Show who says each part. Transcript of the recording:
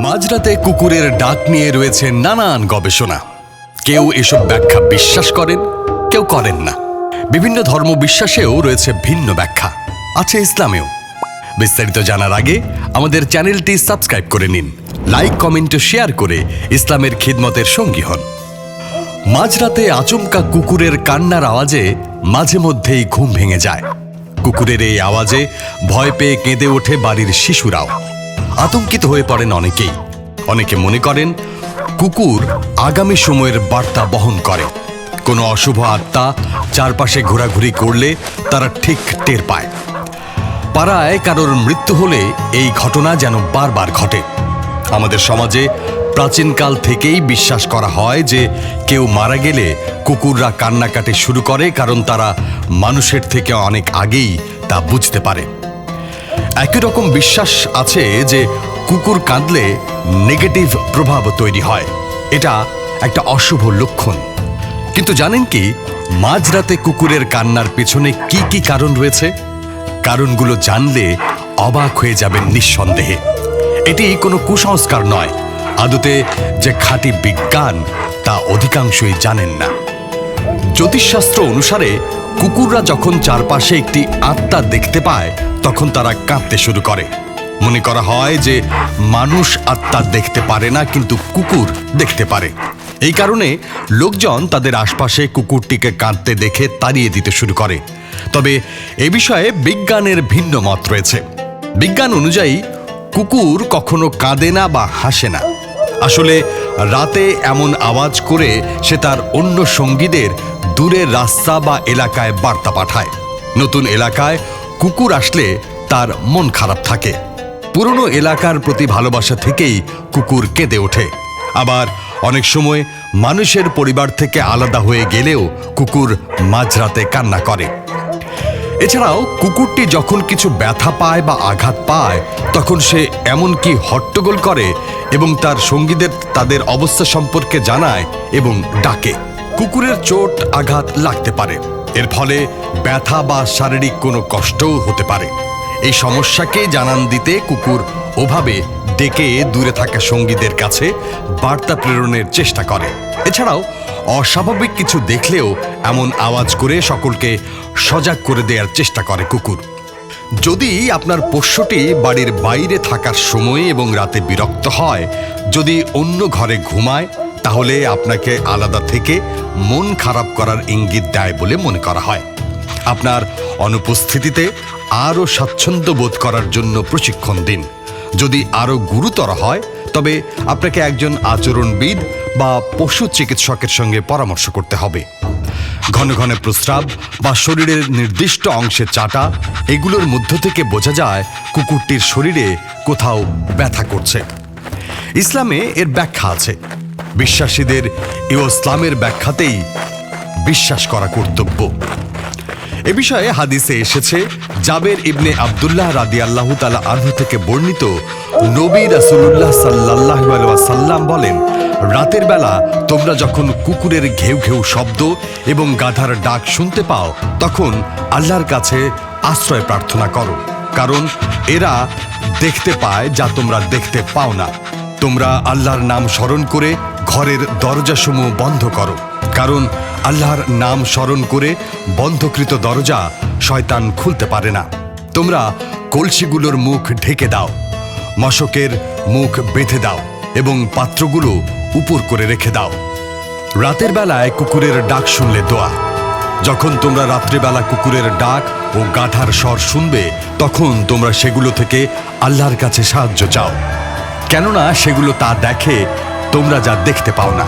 Speaker 1: মাঝরাতে কুকুরের ডাক নিয়ে রয়েছে নানান গবেষণা। কেউ এসব ব্যাখ্যা বিশ্বাস করেন, কেউ করেন না। বিভিন্ন ধর্ম বিশ্বাসেও রয়েছে ভিন্ন ব্যাখ্যা, আছে ইসলামেও। বিস্তারিত জানার আগে আমাদের চ্যানেলটি সাবস্ক্রাইব করে নিন, লাইক, কমেন্ট ও শেয়ার করে ইসলামের খিদমতের সঙ্গী হন। মাঝরাতে আচমকা কুকুরের কান্নার আওয়াজে মাঝে মধ্যেই ঘুম ভেঙে যায়। কুকুরের এই আওয়াজে ভয় পেয়ে কেঁদে ওঠে বাড়ির শিশুরাও। আতঙ্কিত হয়ে পড়েন অনেকেই। অনেকে মনে করেন কুকুর আগামী সময়ের বার্তা বহন করে। কোনো অশুভ আত্মা চারপাশে ঘোরাঘুরি করলে তারা ঠিক টের পায়। পাড়ায় কারোর মৃত্যু হলে এই ঘটনা যেন বারবার ঘটে। আমাদের সমাজে প্রাচীনকাল থেকেই বিশ্বাস করা হয় যে কেউ মারা গেলে কুকুররা কান্নাকাটি শুরু করে, কারণ তারা মানুষের থেকে অনেক আগেই তা বুঝতে পারে। একই রকম বিশ্বাস আছে যে কুকুর কাঁদলে নেগেটিভ প্রভাব তৈরি হয়, এটা একটা অশুভ লক্ষণ। কিন্তু জানেন কি, মাঝরাতে কুকুরের কান্নার পেছনে কি কি কারণ রয়েছে? কারণগুলো জানলে অবাক হয়ে যাবেন নিঃসন্দেহে। এটি কোনো কুসংস্কার নয়, আদতে যে খাঁটি বিজ্ঞান তা অধিকাংশই জানেন না। জ্যোতিষশাস্ত্র অনুসারে কুকুররা যখন চারপাশে একটি আত্মা দেখতে পায় তখন তারা কাঁদতে শুরু করে। মনে করা হয় যে মানুষ আত্মা দেখতে পারে না, কিন্তু কুকুর দেখতে পারে। এই কারণে লোকজন তাদের আশপাশে কুকুরটিকে কাঁদতে দেখে তাড়িয়ে দিতে শুরু করে। তবে এ বিষয়ে বিজ্ঞানের ভিন্ন মত রয়েছে। বিজ্ঞান অনুযায়ী কুকুর কখনো কাঁদে না বা হাসে না। আসলে রাতে এমন আওয়াজ করে সে তার অন্য সঙ্গীদের দূরের রাস্তা বা এলাকায় বার্তা পাঠায়। নতুন এলাকায় কুকুর আসলে তার মন খারাপ থাকে। পুরনো এলাকার প্রতি ভালোবাসা থেকেই কুকুর কেঁদে ওঠে। আবার অনেক সময় মানুষের পরিবার থেকে আলাদা হয়ে গেলেও কুকুর মাঝরাতে কান্না করে। এছাড়াও কুকুরটি যখন কিছু ব্যথা পায় বা আঘাত পায় তখন সে এমনকি হট্টগোল করে এবং তার সঙ্গীদের তাদের অবস্থা সম্পর্কে জানায় এবং ডাকে। কুকুরের চোট আঘাত লাগতে পারে, এর ফলে ব্যথা বা শারীরিক কোনো কষ্টও হতে পারে। এই সমস্যাকে জানান দিতে কুকুর ওভাবে ডেকে দূরে থাকা সঙ্গীদের কাছে বার্তা প্রেরণের চেষ্টা করে। এছাড়াও অস্বাভাবিক কিছু দেখলেও এমন আওয়াজ করে সকলকে সজাগ করে দেওয়ার চেষ্টা করে কুকুর। যদি আপনার পোষ্যটি বাড়ির বাইরে থাকার সময় এবং রাতে বিরক্ত হয়, যদি অন্য ঘরে ঘুমায়, তাহলে আপনাকে আলাদা থেকে মন খারাপ করার ইঙ্গিত দেয় বলে মনে করা হয়। আপনার অনুপস্থিতিতে আরও স্বাচ্ছন্দ্য বোধ করার জন্য প্রশিক্ষণ দিন। যদি আরও গুরুতর হয় তবে আপনাকে একজন আচরণবিদ বা পশু চিকিৎসকের সঙ্গে পরামর্শ করতে হবে। ঘন ঘন প্রস্রাব বা শরীরের নির্দিষ্ট অংশে চাটা, এগুলোর মধ্য থেকে বোঝা যায় কুকুরটির শরীরে কোথাও ব্যথা করছে। ইসলামে এর ব্যাখ্যা আছে। বিশ্বাসীদের ইসলামের ব্যাখ্যাতেই বিশ্বাস করা কর্তব্য। এ বিষয়ে হাদিসে এসেছে, জাবের ইবনে আব্দুল্লাহ রাদিয়াল্লাহু তাআলা আনহু থেকে বর্ণিত, নবী রাসূলুল্লাহ সাল্লাল্লাহু আলাইহি ওয়াসাল্লাম বলেন, রাতের বেলা তোমরা যখন কুকুরের ঘেউ ঘেউ শব্দ এবং গাধার ডাক শুনতে পাও তখন আল্লাহর কাছে আশ্রয় প্রার্থনা করো, কারণ এরা দেখতে পায় যা তোমরা দেখতে পাও না। তোমরা আল্লাহর নাম স্মরণ করে ঘরের দরজাসমূহ বন্ধ করো, কারণ আল্লাহর নাম স্মরণ করে বন্ধকৃত দরজা শয়তান খুলতে পারে না। তোমরা কলসিগুলোর মুখ ঢেকে দাও, মশকের মুখ বেঁধে দাও এবং পাত্রগুলো উপর করে রেখে দাও। রাতের বেলায় কুকুরের ডাক শুনলে দোয়া। যখন তোমরা রাত্রিবেলা কুকুরের ডাক ও গাধার স্বর শুনবে তখন তোমরা সেগুলো থেকে আল্লাহর কাছে সাহায্য চাও, কেননা সেগুলো তা দেখে তোমরা যা দেখতে পাও না।